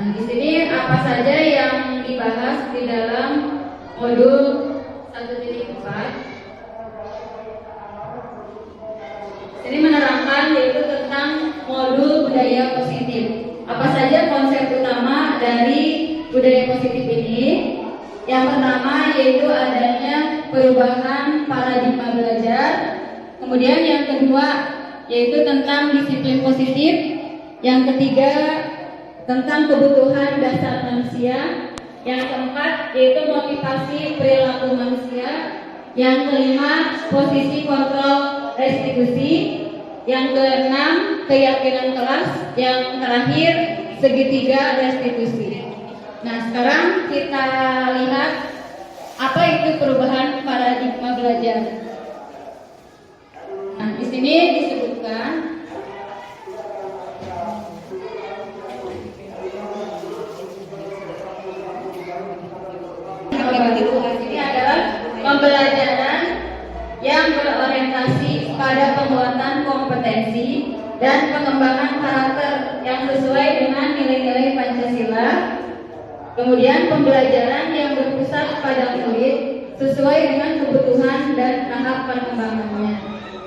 Nah, di sini apa saja yang dibahas di dalam modul 1.4? Ini menerangkan yaitu tentang modul budaya positif. Apa saja konsep utama dari budaya positif ini? Yang pertama yaitu adanya perubahan paradigma belajar. Kemudian yang kedua yaitu tentang disiplin positif. Yang ketiga tentang kebutuhan dasar manusia. Yang keempat yaitu motivasi perilaku manusia. Yang kelima posisi kontrol restitusi. Yang keenam keyakinan kelas. Yang terakhir segitiga restitusi. Nah, sekarang kita lihat apa itu perubahan paradigma belajar. Nah, di sini disebutkan ini adalah pembelajaran yang berorientasi pada penguatan kompetensi dan pengembangan karakter yang sesuai dengan nilai-nilai Pancasila. Kemudian pembelajaran yang berpusat pada murid sesuai dengan kebutuhan dan tahap pengembangannya,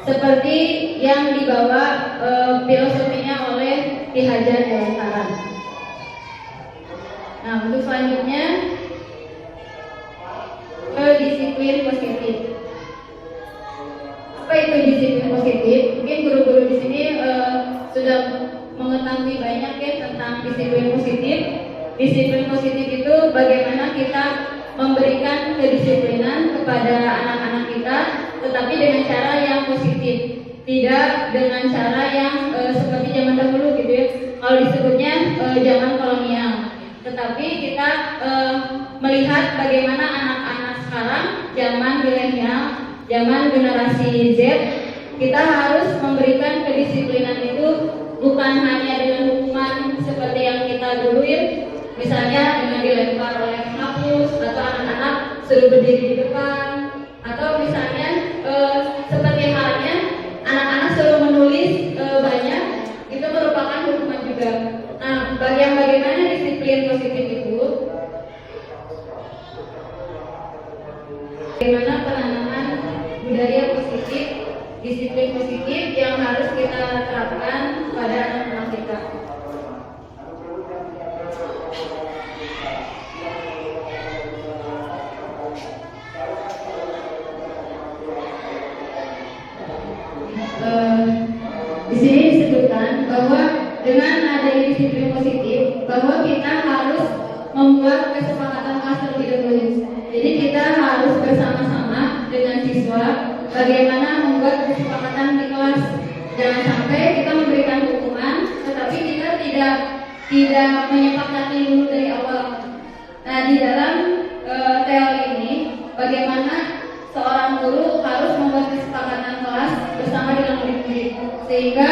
seperti yang dibawa filosofinya oleh Ki Hajar Dewantara. Nah, untuk selanjutnya disiplin positif. Apa itu disiplin positif? Mungkin guru-guru di sini sudah mengetahui banyak ya tentang disiplin positif. Disiplin positif itu bagaimana kita memberikan kedisiplinan kepada anak-anak kita, tetapi dengan cara yang positif, tidak dengan cara yang seperti zaman dahulu gitu ya. Kalau disebutnya zaman kolonial, tetapi kita melihat bagaimana anak-anak sekarang, zaman milenial, zaman generasi Z, kita harus memberikan kedisiplinan itu bukan hanya dengan hukuman seperti yang kita duluin, misalnya dengan dilempar oleh hapus atau anak-anak suruh berdiri di depan, atau misalnya seperti halnya anak-anak suruh menulis banyak, itu merupakan hukuman juga. Nah, bagaimana disiplin positif itu? Bagaimana penanaman budaya positif, disiplin positif yang harus kita terapkan pada anak-anak kita. Di sini disebutkan bahwa dengan adanya disiplin positif, bahwa kita harus membuat kesepakatan kelas terlebih dahulu. Jadi kita harus bersama-sama dengan siswa bagaimana membuat kesepakatan di kelas. Jangan sampai kita memberikan hukuman, tetapi kita tidak menyepakati dulu dari awal. Nah, di dalam teori ini, bagaimana seorang guru harus membuat kesepakatan kelas bersama dengan murid-murid, sehingga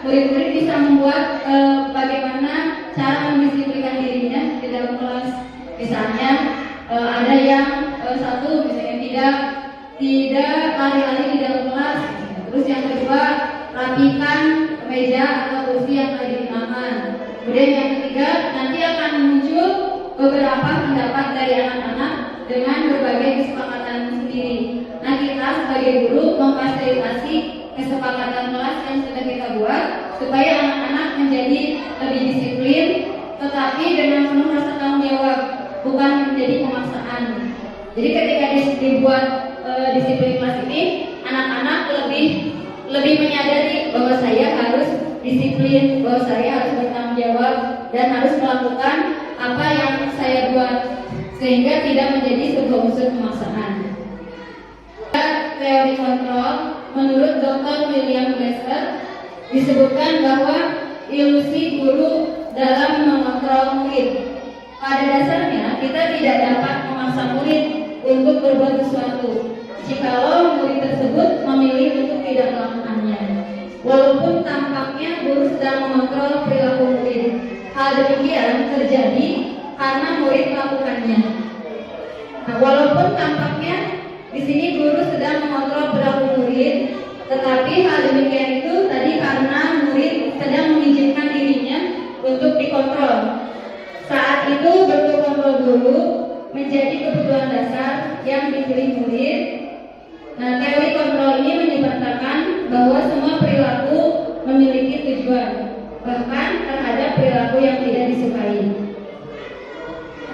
murid-murid bisa membuat bagaimana cara mendisiplinkan dirinya di dalam kelas. Misalnya ada yang satu misalnya tidak lari-lari di dalam kelas, terus yang kedua rapikan meja atau kursi yang ada di tangan. Kemudian yang ketiga nanti akan muncul beberapa pendapat dari anak-anak dengan berbagai kesepakatan sendiri. Nah, kita sebagai guru memfasilitasi kesepakatan kelas yang sudah kita buat supaya anak-anak menjadi lebih disiplin, tetapi dengan penuh rasa tanggung jawab, bukan menjadi pemaksaan. Jadi ketika dibuat disiplin kelas ini, anak-anak lebih menyadari bahwa saya harus disiplin, bahwa saya harus bertanggung jawab dan harus melakukan apa yang saya buat, sehingga tidak menjadi sebuah unsur pemaksaan. Teori kontrol menurut Dr. William Glasser disebutkan bahwa ilusi guru dalam mengontrol murid. Pada dasarnya kita tidak dapat memaksa murid untuk berbuat sesuatu jikalau murid tersebut memilih untuk tidak melakukannya, walaupun tampaknya guru sedang mengontrol perilaku murid. Hal demikian terjadi karena murid melakukannya. Nah, walaupun tampaknya di sini guru sedang mengontrol perilaku murid, tetapi hal demikian itu tadi karena murid sedang mengizinkan dirinya untuk dikontrol. itu bentuk kontrol dulu menjadi kebutuhan dasar yang dipilih murid. Nah, teori kontrol ini menyatakan bahwa semua perilaku memiliki tujuan, bahkan terhadap perilaku yang tidak disukai.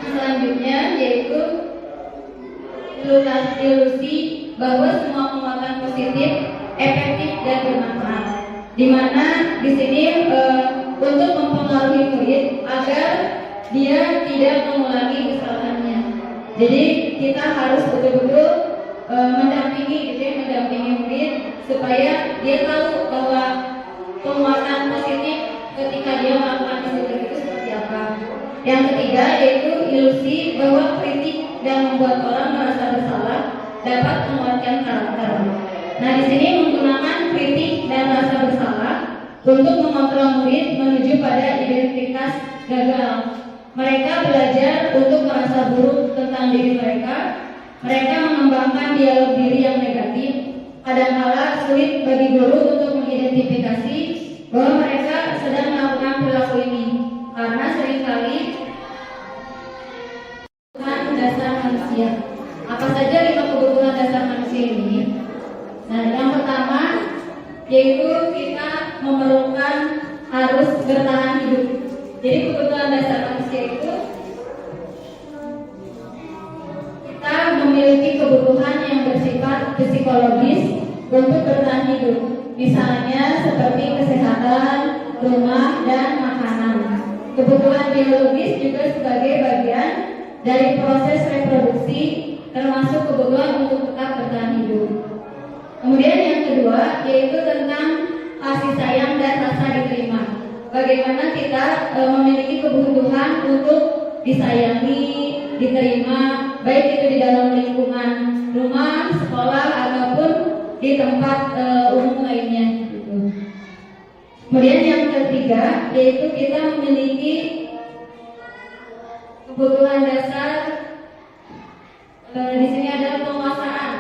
Selanjutnya yaitu ilusi bahwa semua penguatan positif efektif dan bermanfaat, di mana di sini untuk mempengaruhi murid agar dia tidak mengulangi kesalahannya. Jadi kita harus betul-betul mendampingi murid supaya dia tahu bahwa penguatan positif ketika dia melakukan disiplin itu seperti apa. Yang ketiga yaitu ilusi bahwa kritik dan membuat orang merasa bersalah dapat menguatkan karakter. Nah, di sini menggunakan kritik dan rasa bersalah untuk mengontrol murid menuju pada identitas gagal. Mereka belajar untuk merasa buruk tentang diri mereka. Mereka mengembangkan dialog diri yang negatif. Kadangkala sulit bagi guru untuk mengidentifikasi bahwa mereka sedang melakukan perilaku ini, karena seringkali kebutuhan dasar manusia. Apa saja 5 kebutuhan dasar manusia ini? Nah, yang pertama yaitu kita memerlukan harus bertahan hidup. Jadi kebutuhan dasar manusia itu kita memiliki kebutuhan yang bersifat psikologis untuk bertahan hidup. Misalnya seperti kesehatan, rumah, dan makanan. Kebutuhan biologis juga sebagai bagian dari proses reproduksi, termasuk kebutuhan untuk tetap bertahan hidup. Kemudian yang kedua yaitu tentang kasih sayang dan rasa diterima. Bagaimana kita memiliki kebutuhan untuk disayangi, diterima, baik itu di dalam lingkungan rumah, sekolah, ataupun di tempat umum lainnya. Kemudian yang ketiga yaitu kita memiliki kebutuhan dasar. Di sini ada penguasaan.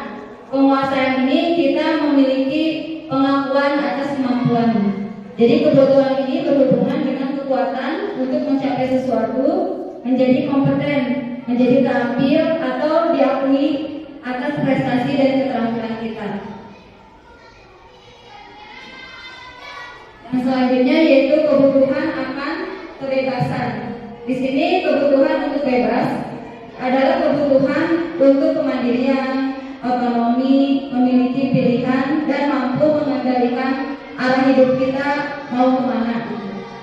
Penguasaan ini kita memiliki pengakuan atas kemampuan. Jadi kebutuhan ini berhubungan dengan kekuatan untuk mencapai sesuatu, menjadi kompeten, menjadi terampil, atau diakui atas prestasi dan keterampilan kita. Yang selanjutnya yaitu kebutuhan akan kebebasan. Di sini kebutuhan untuk bebas adalah kebutuhan untuk kemandirian, otonomi, memiliki pilihan, dan mampu mengendalikan arah hidup kita mau kemana.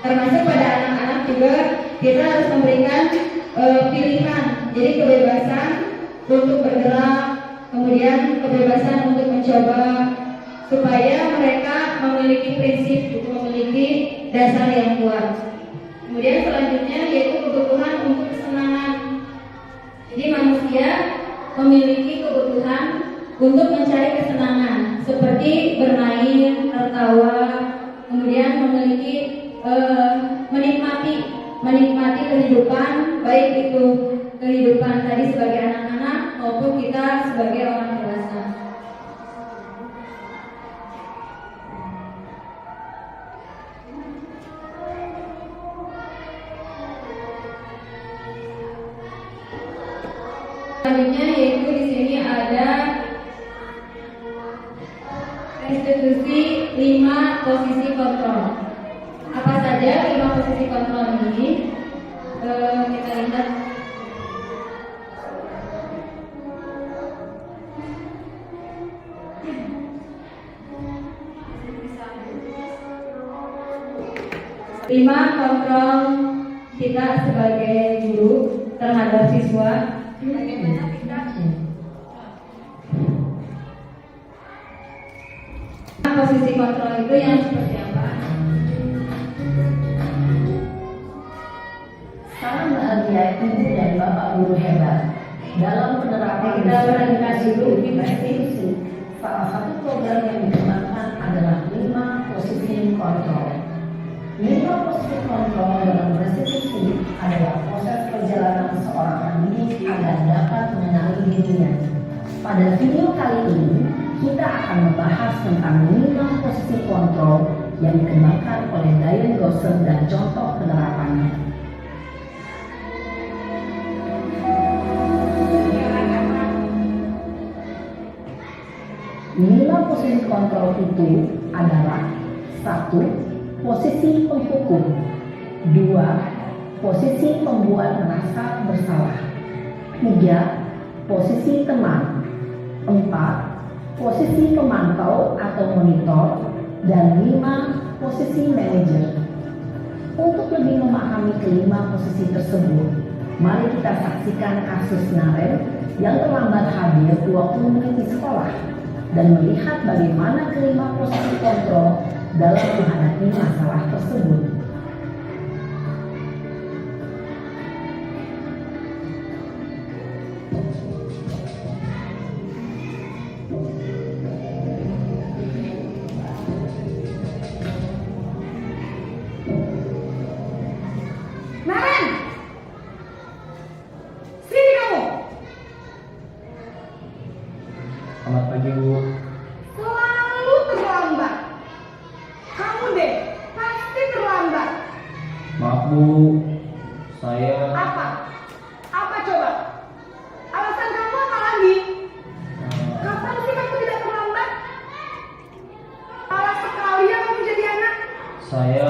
Termasuk pada anak-anak juga kita harus memberikan pilihan. Jadi kebebasan untuk bergerak, kemudian kebebasan untuk mencoba, supaya mereka memiliki prinsip, memiliki dasar yang kuat. Kemudian selanjutnya yaitu kebutuhan untuk kesenangan. Jadi manusia memiliki kebutuhan untuk mencari kesenangan seperti bermain, tertawa, kemudian memiliki menikmati kehidupan, baik itu kehidupan tadi sebagai anak-anak maupun kita sebagai orang dewasa. Selanjutnya yaitu di sini ada restitusi 5 posisi kontrol. Apa saja 5 posisi kontrol ini? Kita lihat. Lima kontrol kita sebagai guru terhadap siswa. Bagaimana kita posisi kontrol itu yang seperti apa? Salam bahagia ibu dan bapak guru hebat. Dalam penerapan kita perhatikan dulu restitusi, salah satu program yang dikembangkan adalah 5 posisi kontrol. 5 posisi kontrol dalam restitusi adalah proses perjalanan seorang anak agar dapat mengenali dirinya. Pada video kali ini, kita akan membahas tentang 5 posisi kontrol yang dikembangkan oleh Diane Gosser dan contoh penerapannya. 5 posisi kontrol itu adalah: 1. Posisi penghukum, 2. Posisi pembuat merasa bersalah, 3. Posisi teman, 4. Posisi pemantau atau monitor, dan 5. Posisi manajer. Untuk lebih memahami kelima posisi tersebut, mari kita saksikan kasus Naren yang terlambat hadir 20 menit di sekolah dan melihat bagaimana kelima posisi kontrol dalam menghadapi masalah tersebut. Naren! Sini kamu! Selamat pagi, Bu. Selalu terlambat. Kamu deh, pasti terlambat. Maaf, Bu. Saya Apa? Apa coba? Alasan kamu apa lagi? Kapan sih kamu tidak terlambat? Malas sekali ya kamu jadi anak. saya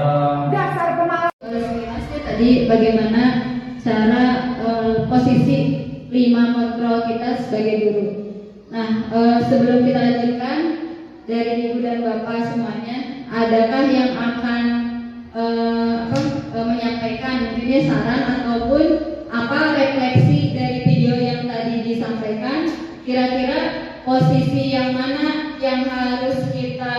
Dasar pemalas. Sekilasnya tadi bagaimana cara posisi 5 kontrol kita sebagai guru. Nah, sebelum kita lanjutkan, dari Ibu dan Bapak semuanya, adakah yang akan menyampaikan mungkin saran ataupun apa refleksi dari video yang tadi disampaikan? Kira-kira posisi yang mana yang harus kita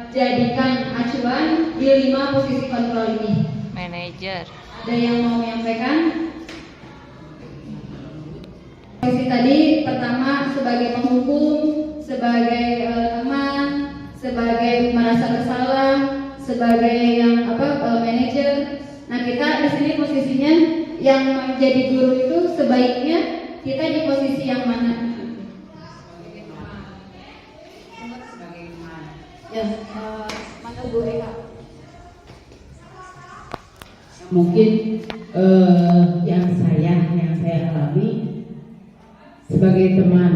jadikan acuan di 5 posisi kontrol ini? Manajer. Ada yang mau menyampaikan? Posisi tadi pertama sebagai penghukum, sebagai teman, sebagai merasa bersalah, sebagai yang manajer. Nah, kita di sini posisinya yang menjadi guru itu sebaiknya kita di posisi yang mana? Ya, mana Bu Eka? Mungkin yang saya alami sebagai teman,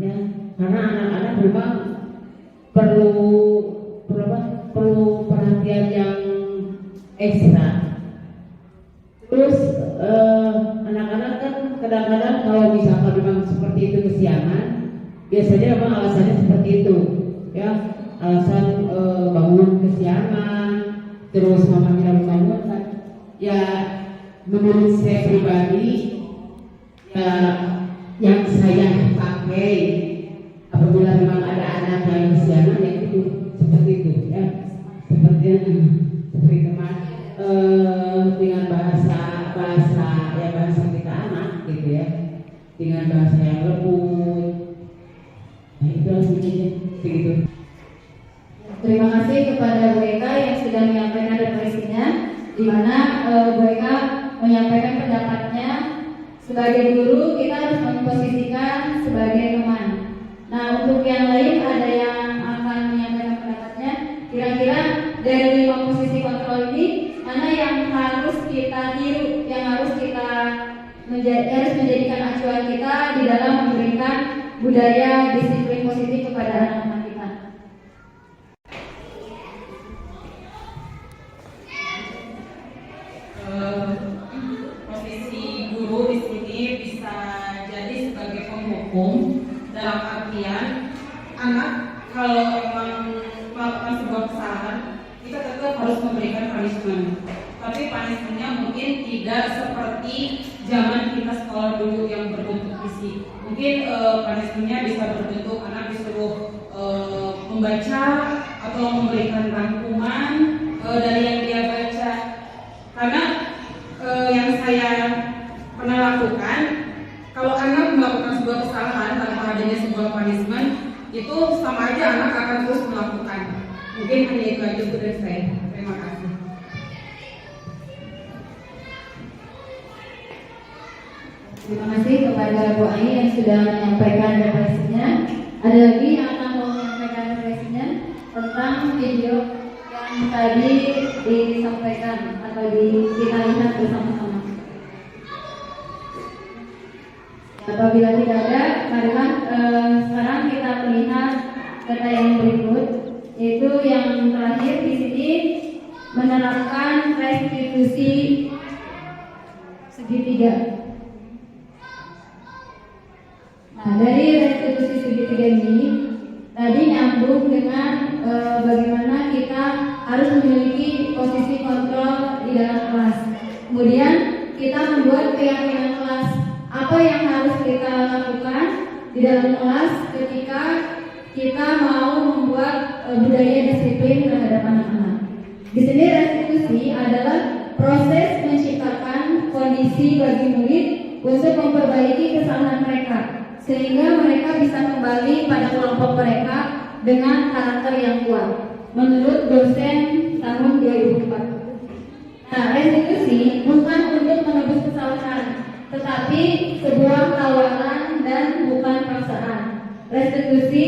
ya, karena anak-anak memang perlu perhatian yang ekstra. Terus anak-anak kan kadang-kadang kalau misalkan memang seperti itu kesiangan, biasanya memang alasannya seperti itu, ya, alasan bangun kesiangan, terus mamanya membangunkan. Ya, menurut saya pribadi, ya, yang saya pakai apabila memang ada anak yang kesiangan, ya itu seperti itu, ya, seperti teman dengan bahasa kita anak, gitu ya, dengan bahasa yang lembut. Nah, itu maksudnya begitu. Terima kasih kepada Bu Eka yang sudah menyampaikan refleksinya, di mana Bu Eka menyampaikan pendapatnya sebagai guru kita harus memposisikan sebagai teman. Nah, untuk yang lain ada yang akan menyampaikan pendapatnya, kira-kira dari 5 posisi kontrol ini mana yang harus kita tiru, yang harus kita menjadikan acuan kita di dalam memberikan budaya disiplin positif kepada anak-anak kita. Posisi guru di sini bisa jadi sebagai penghukum, dalam artian anak kalau memang melakukan sebuah kesalahan kita tetap harus memberikan punishment, tapi punishmentnya mungkin tidak seperti zaman kita sekolah dulu yang berbentuk fisik. Mungkin punishmentnya bisa berbentuk anak disuruh membaca atau memberikan rangkuman dari yang dia baca. Karena yang saya pernah lakukan, kalau anak melakukan sebuah kesalahan tanpa adanya sebuah punishment, itu sama aja anak akan terus melakukan. Mungkin hanya itu aja dari saya. Terima kasih. Terima kasih kepada Bu Ai yang sudah menyampaikan refleksinya. Ada lagi yang akan mau menyampaikan refleksinya tentang video yang tadi disampaikan atau kita lihat bersama-sama. Apabila tidak ada, marilah sekarang kita melihat data yang berikut, yaitu yang terakhir di sini menerapkan restitusi segitiga. Nah, dari restitusi segitiga ini tadi nyambung dengan bagaimana kita harus memiliki posisi kontrol di dalam kelas. Kemudian kita membuat keyakinan kelas, apa yang harus kita lakukan di dalam kelas ketika kita mau membuat budaya disiplin terhadap anak-anak. Di sini restitusi adalah proses menciptakan kondisi bagi murid untuk memperbaiki kesalahan mereka, sehingga mereka bisa kembali pada kelompok mereka dengan karakter yang kuat, menurut dosen tahun 2004. Nah, restitusi bukan untuk menebus kesalahan, tetapi sebuah tawaran dan bukan paksaan. Restitusi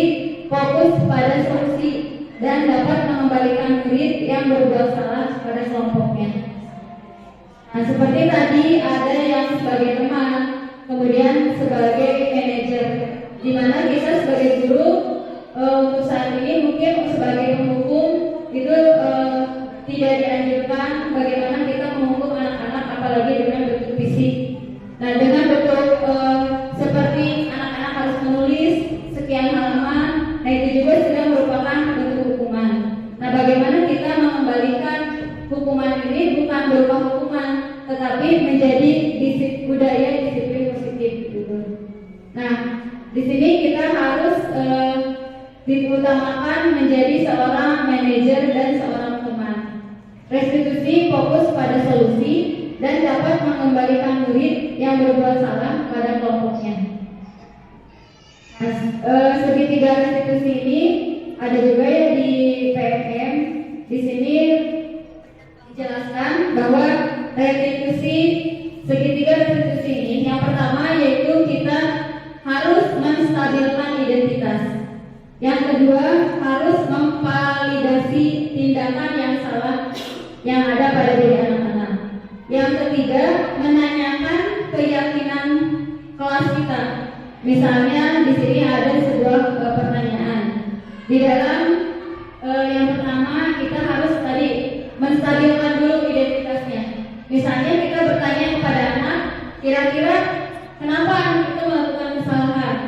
fokus pada solusi dan dapat mengembalikan murid yang berbuat salah pada kelompoknya. Nah, seperti tadi ada yang sebagai teman, kemudian sebagai manajer, di mana kita sebagai guru untuk saat ini mungkin sebagai penghukum itu tidak dianjurkan bagaimana kita menghukum anak-anak, apalagi dengan bentuk fisik. Nah, dengan bentuk seperti anak-anak harus menulis sekian halaman, nah itu juga sudah merupakan bentuk hukuman. Nah, bagaimana kita mengembalikan hukuman ini bukan berupa hukuman, tetapi menjadi budaya disiplin positif gitu. Nah, di sini kita harus diutamakan menjadi seorang manajer dan seorang teman. Restitusi fokus pada solusi dan dapat mengembalikan murid yang berbuat salah pada kelompoknya. Nah, segitiga restitusi ini ada juga ya di PFM. Di sini dijelaskan bahwa restitusi segitiga restitusi ini yang pertama yaitu kita harus menstabilkan identitas. Yang kedua harus memvalidasi tindakan yang salah yang ada pada diri anak-anak. Yang ketiga menanyakan keyakinan kelas kita. Misalnya di sini ada sebuah pertanyaan. Di dalam yang pertama kita harus tadi menstabilkan dulu identitasnya. Misalnya kita bertanya kepada anak, kira-kira kenapa anak itu melakukan kesalahan?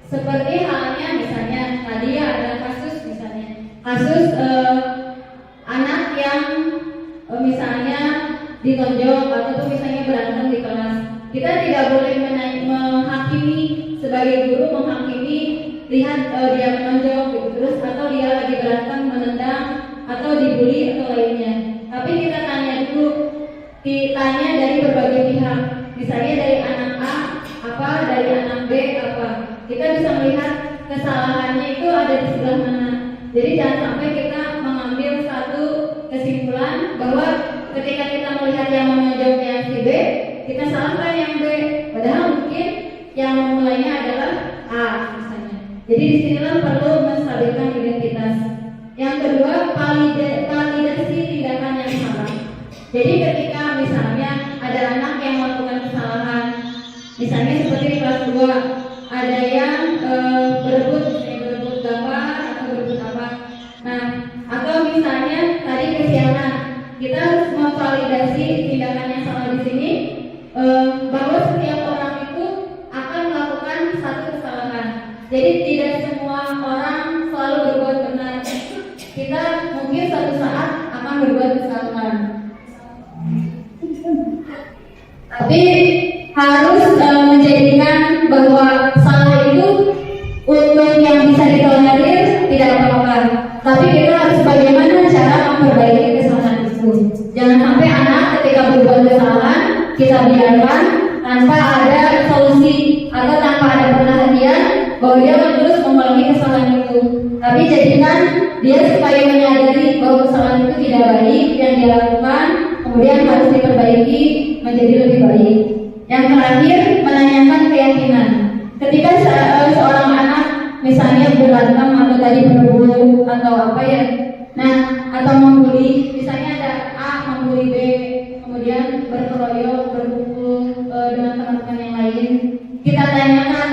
Seperti halnya misalnya tadi ya ada kasus anak yang misalnya ditonjok ataupun misalnya berantem di kelas. Kita tidak boleh menghakimi sebagai guru, menghakimi lihat dia menonjok gitu, terus atau dia lagi berantem, menendang atau dibully atau lainnya. Tapi kita tanya dulu, ditanya dari berbagai pihak, misalnya dari anak A apa, dari anak B apa. Kita bisa melihat kesalahannya itu ada di sebelah mana. Jadi jangan sampai kita mengambil satu kesimpulan bahwa ketika kita melihat yang menonjoknya si B, kita salahkan yang B, padahal mungkin yang memulainya adalah A misalnya. Jadi disinilah perlu menstabilkan identitas. Yang kedua, validasi tindakan yang salah. Jadi ketika misalnya ada anak yang melakukan kesalahan, misalnya seperti di kelas 2 ada yang berebut gambar atau berebut apa. Nah, atau misalnya tadi kesiangan, kita harus memvalidasi tindakan yang salah di sini bahwa setiap orang itu akan melakukan satu kesalahan. Jadi tidak semua orang selalu berbuat benar. Kita mungkin suatu saat akan berbuat kesalahan. Tapi harus menjadikan bahwa salah itu untuk yang bisa ditolerir tidak apa-apa. Tapi kita harus bagaimana cara memperbaiki kesalahan itu. Jangan sampai anak ketika berbuat kesalahan kita biarkan tanpa ada solusi atau tanpa ada perhatian bahwa dia akan terus mengulangi kesalahan itu. Tapi jadikan dia supaya menyadari bahwa kesalahan itu tidak baik yang dia lakukan, kemudian harus diperbaiki menjadi lebih baik. Yang terakhir, menanyakan keyakinan. Ketika seorang anak misalnya berantem atau tadi berebut atau apa ya, nah atau membuli, misalnya ada A membuli B, kemudian berkeroyok, berkumpul dengan teman-teman yang lain, kita tanyakan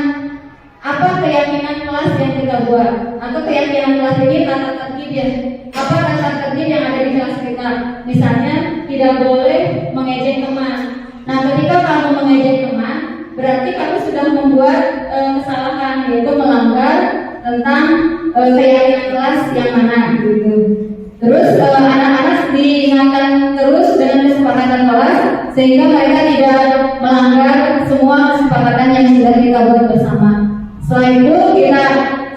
apa keyakinan kelas yang kita buat, atau keyakinan kelas ini tata tertib ya. Apa tata tertib yang ada di kelas kita? Misalnya tidak boleh mengejek teman. Nah, ketika kamu mengejek teman, berarti kamu sudah membuat kesalahan, yaitu melanggar tentang keyakinan kelas yang mana gitu. Terus anak-anak diingatkan terus dengan kesepakatan kelas sehingga mereka tidak melanggar semua kesepakatan yang sudah kita buat bersama. Setelah itu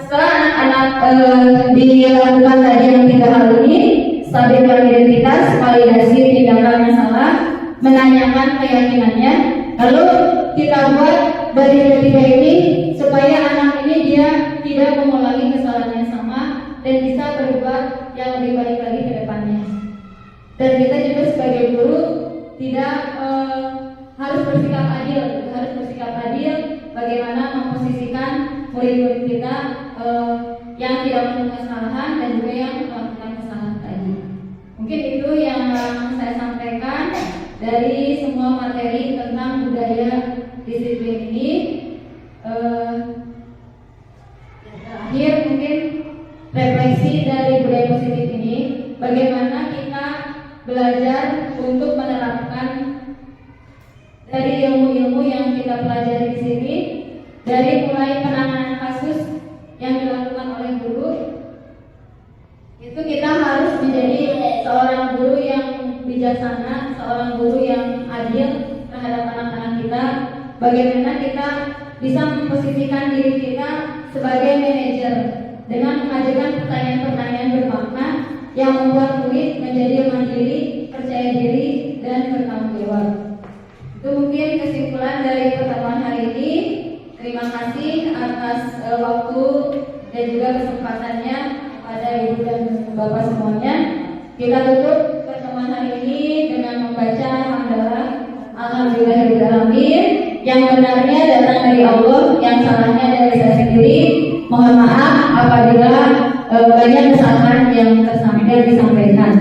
setelah anak-anak dilakukan tadi yang 3 hal ini, stabilkan identitas, validasi tindakan yang salah, menanyakan keyakinannya, lalu kita buat dari ketiga ini supaya anak ini dia tidak mengulangi kesalahan yang sama dan bisa berbuat yang lebih baik lagi ke depannya. Dan kita juga sebagai guru tidak harus bersikap adil bagaimana memposisikan murid-murid kita yang tidak melakukan kesalahan dan juga yang melakukan kesalahan tadi. Mungkin itu yang saya sampaikan dari semua materi tentang budaya disiplin ini. Terakhir mungkin refleksi dari budaya positif ini, bagaimana kita belajar untuk menerapkan dari ilmu-ilmu yang kita pelajari di sini, dari mulai penanganan kasus yang dilakukan oleh guru, itu kita harus menjadi seorang guru yang bijaksana, seorang guru yang adil terhadap anak-anak kita. Bagaimana kita bisa memposisikan diri kita sebagai manajer dengan mengajukan pertanyaan-pertanyaan bermakna yang membuat murid menjadi mandiri, percaya diri, dan bertanggung jawab. Itu mungkin kesimpulan dari pertemuan hari ini. Terima kasih atas waktu dan juga kesempatannya kepada Ibu dan Bapak semuanya. Kita tutup pertemuan hari ini dengan membaca hamdalah Alhamdulillahirobbilalamin, yang benarnya datang dari Allah, yang salahnya dari saya sendiri. Mohon maaf apabila banyak kesalahan yang disampaikan.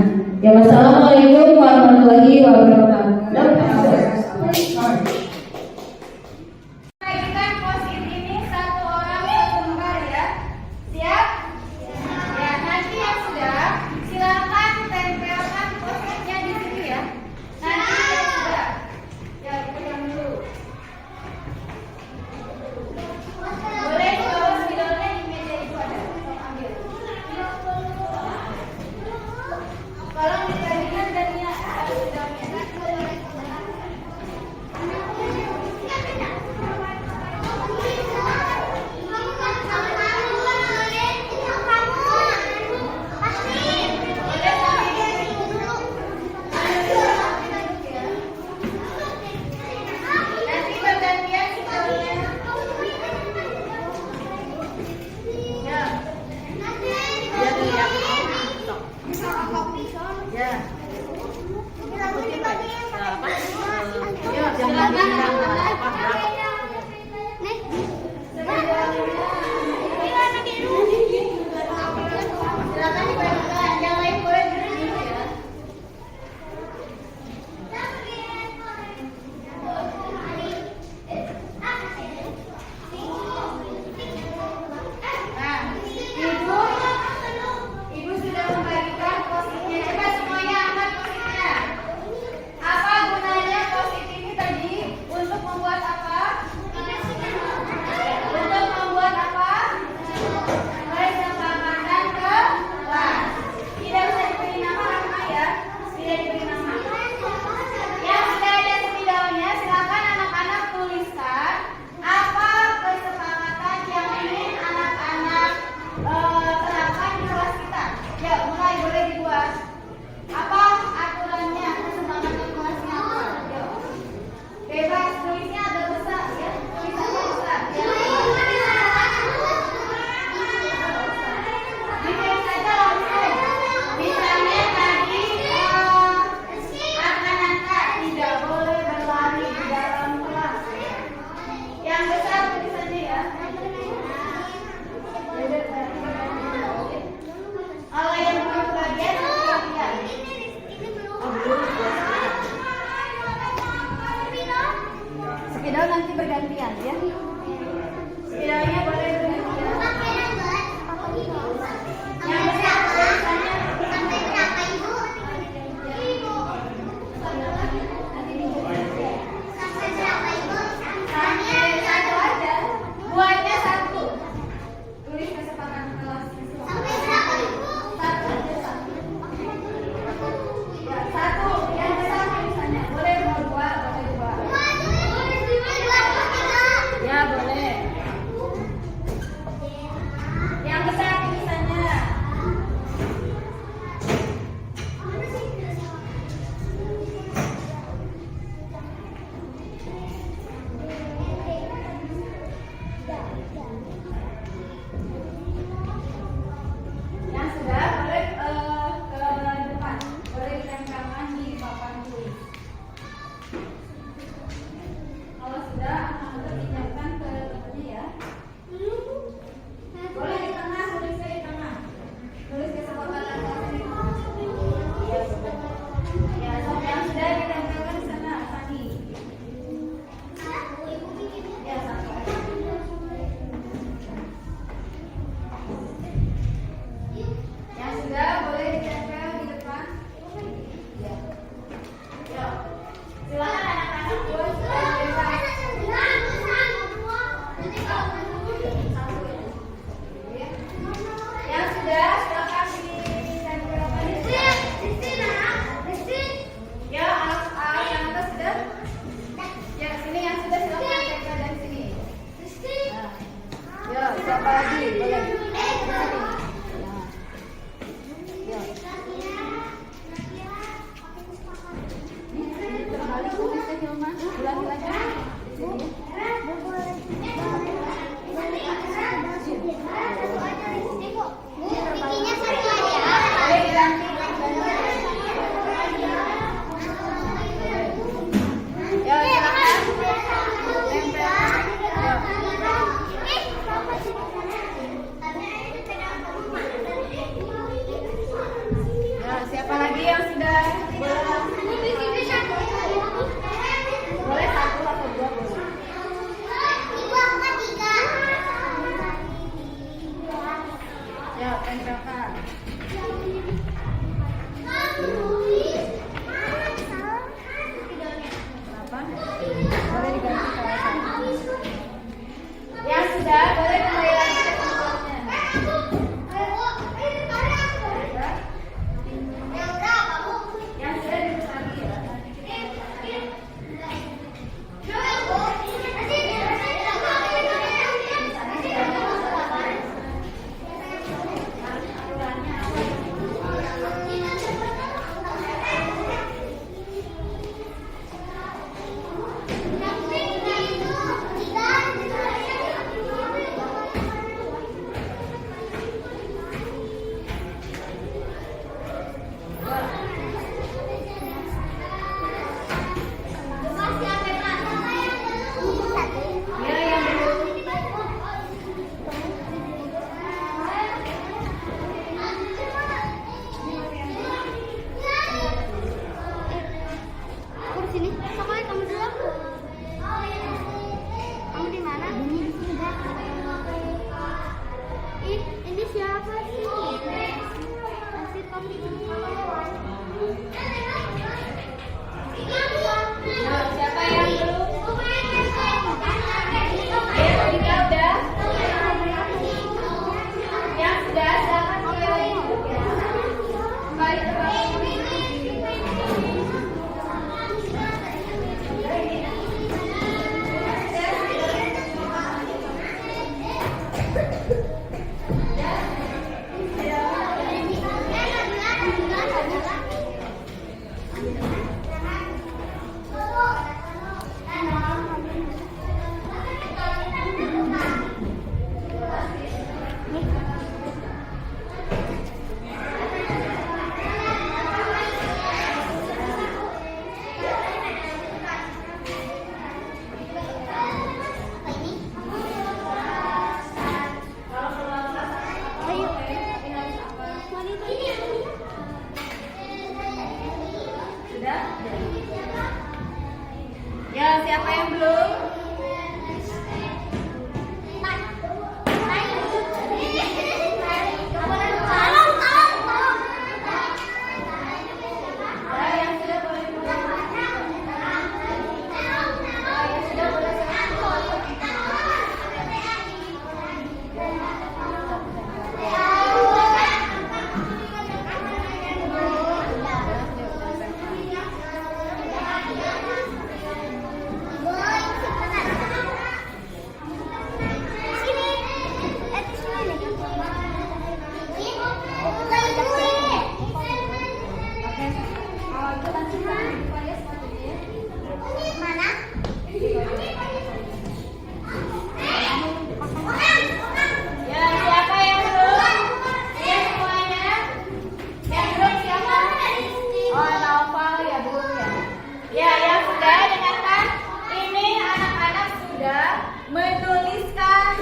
Ya, wassalamualaikum warahmatullahi wabarakatuh. Naikkan post-it ini 1 orang 1 lembar ya. Siap? Ya, nanti yang sudah silakan tempelkan post-itnya di situ ya. Nanti yang sudah, ya pegang dulu. Boleh dibawa spidolnya di meja itu ada. Ambil. Tolong dikalikan dan ya spidolnya. Nanti bergantian spidolnya. Ya. Silakan dibagikan, yang lain boleh duduk dulu ya. Nah, Ibu sudah membagikan post-itnya. Coba semuanya angkat post-itnya. Apa gunanya post-it ini tadi? Untuk membuat apa? Untuk membuat apa? Kesepakatan kelas. Tidak usah diberi nama Rahma ya. Tidak diberi nama. Yang sudah ada spidolnya, silakan anak-anak tuliskan apa kesepakatan yang ingin anak-anak terapkan di kelas kita. Ya, mulai boleh dibuat. Apa aturannya? Kesepakatan kelasnya apa? Yuk. Bebas, tulisnya agak besar ya. Tulisannya besar. Ya. Ditulis saja langsung. Misalnya tadi anak-anak tidak boleh berlari di dalam kelas. Yang besar tulisannya ya. Kalau yang belum kebagian nanti kebagian. Spidol nanti bergantian ya. Spidolnya boleh bergantian.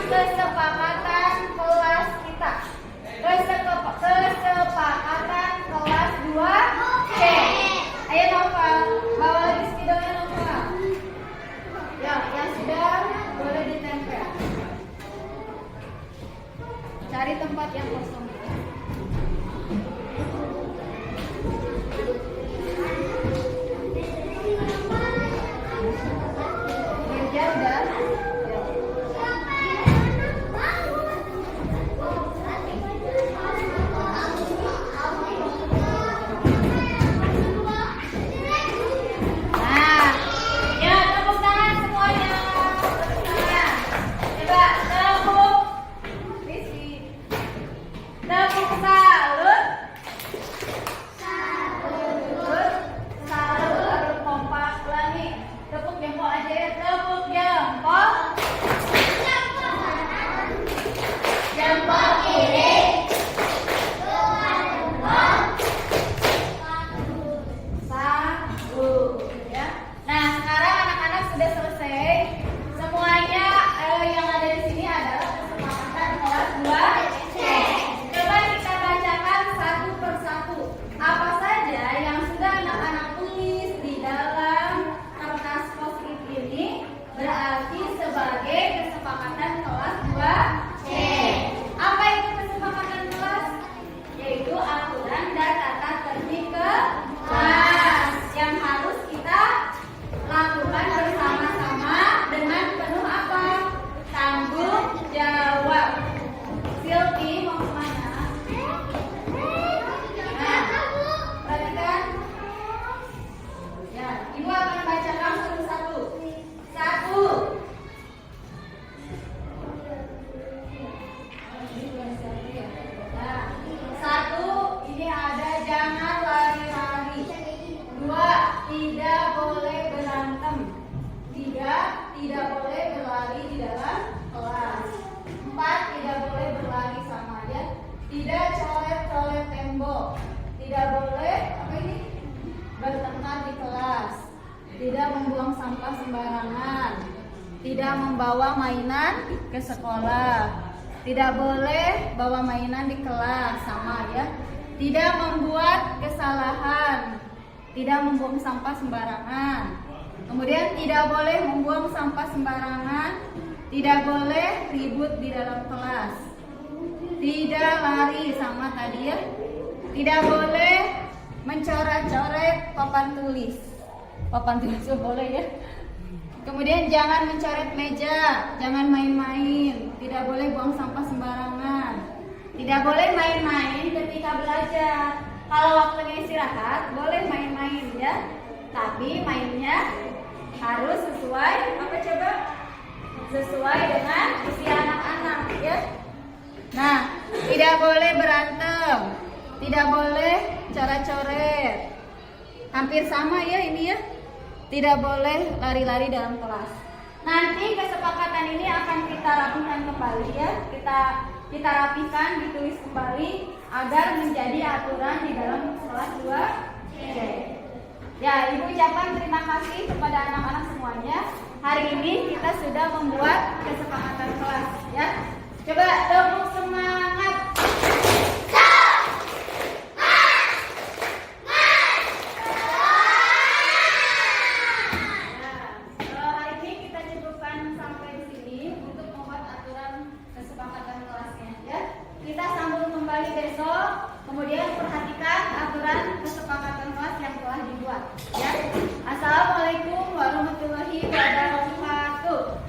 kesepakatan kelas kita. Kesepakatan kelas 2C. Ayo Nova, bawa lagi spidolnya Nova. Ya, yang sudah boleh ditempel. Cari tempat yang kosong. Meja udah. Nah, ya tepuk tangan semuanya. Tepuk tangan. Coba tepuk. Visi. Tepuk salut. Salut. Salut harus kompak. Ulangi. Tepuk jempol aja ya. Tepuk jempol. Jempol kiri. Satu, ya. Nah, sekarang anak-anak sudah selesai. Semuanya yang ada di sini adalah kesepakatan kelas 2C. Coba kita bacakan satu persatu. Apa saja yang sudah anak-anak tulis di dalam kertas post-it ini berarti sebagai kesepakatan kelas 2C. Apa itu kesepakatan kelas? Yaitu aturan dan tata tertib kelas yang harus kita lakukan bersama-sama dengan penuh apa? Tanggung jawab. Silvi mau kemana? Nah, perhatikan. Ya, ibu akan bacakan satu-satu. Satu. Nah, satu, ini ada jangan lari-lari. Dua, tidak boleh berantem. Tiga, tidak boleh berlari di dalam kelas. Empat, tidak boleh berlari sama ya. Tidak coret-coret tembok. Tidak boleh apa ini? Bertengkar di kelas. Tidak membuang sampah sembarangan. Tidak membawa mainan ke sekolah. Tidak boleh bawa mainan di kelas sama ya. Tidak membuat kesalahan. Tidak membuang sampah sembarangan. Kemudian tidak boleh membuang sampah sembarangan. Tidak boleh ribut di dalam kelas. Tidak lari sama tadi ya. Tidak boleh mencoret-coret papan tulis. Papan tulis boleh ya. Kemudian jangan mencoret meja, jangan main-main, tidak boleh buang sampah sembarangan. Tidak boleh main-main ketika belajar. Kalau waktunya istirahat, boleh main-main ya. Tapi mainnya harus sesuai apa coba? Sesuai dengan usia anak-anak ya. Nah, tidak boleh berantem. Tidak boleh coret-coret. Hampir sama ya ini ya. Tidak boleh lari-lari dalam kelas. Nanti kesepakatan ini akan kita rapikan kembali ya. Kita rapikan, ditulis kembali agar menjadi aturan di dalam kelas 2C. Ya, Ibu ucapkan terima kasih kepada anak-anak semuanya. Hari ini kita sudah membuat kesepakatan kelas ya. Coba tepuk semangat. Kita sambung kembali besok. Kemudian perhatikan aturan kesepakatan kelas yang telah dibuat. Ya. Assalamualaikum warahmatullahi wabarakatuh.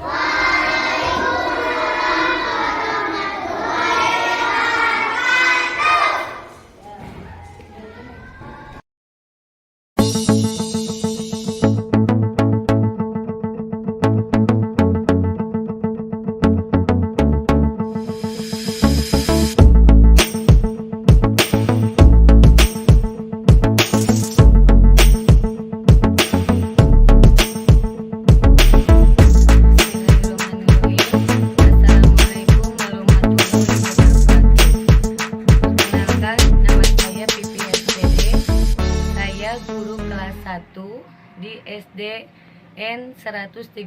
Di SDN 130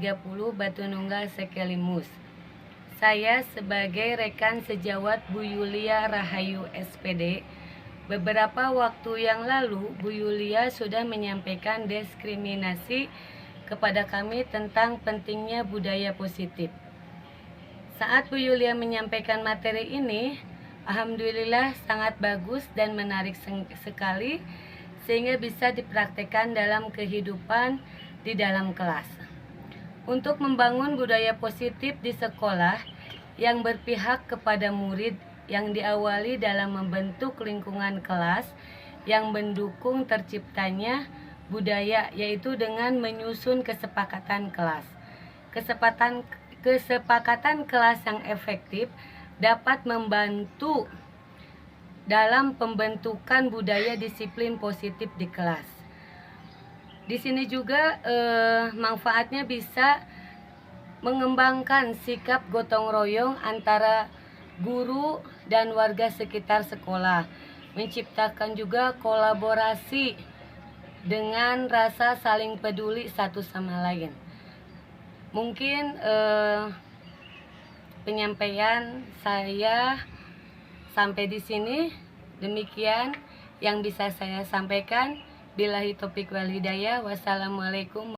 Batu Nunggal Sekelimus. Saya sebagai rekan sejawat Bu Yulia Rahayu SPD, beberapa waktu yang lalu Bu Yulia sudah menyampaikan diskriminasi kepada kami tentang pentingnya budaya positif. Saat Bu Yulia menyampaikan materi ini, alhamdulillah sangat bagus dan menarik sekali sehingga bisa dipraktekkan dalam kehidupan di dalam kelas. Untuk membangun budaya positif di sekolah yang berpihak kepada murid yang diawali dalam membentuk lingkungan kelas yang mendukung terciptanya budaya, yaitu dengan menyusun kesepakatan kelas. Kesepakatan kelas yang efektif dapat membantu dalam pembentukan budaya disiplin positif di kelas. Di sini juga manfaatnya bisa mengembangkan sikap gotong royong antara guru dan warga sekitar sekolah, menciptakan juga kolaborasi dengan rasa saling peduli satu sama lain. Mungkin penyampaian saya sampai di sini. Demikian yang bisa saya sampaikan. Billahi taufiq wal hidayah. Wassalamualaikum.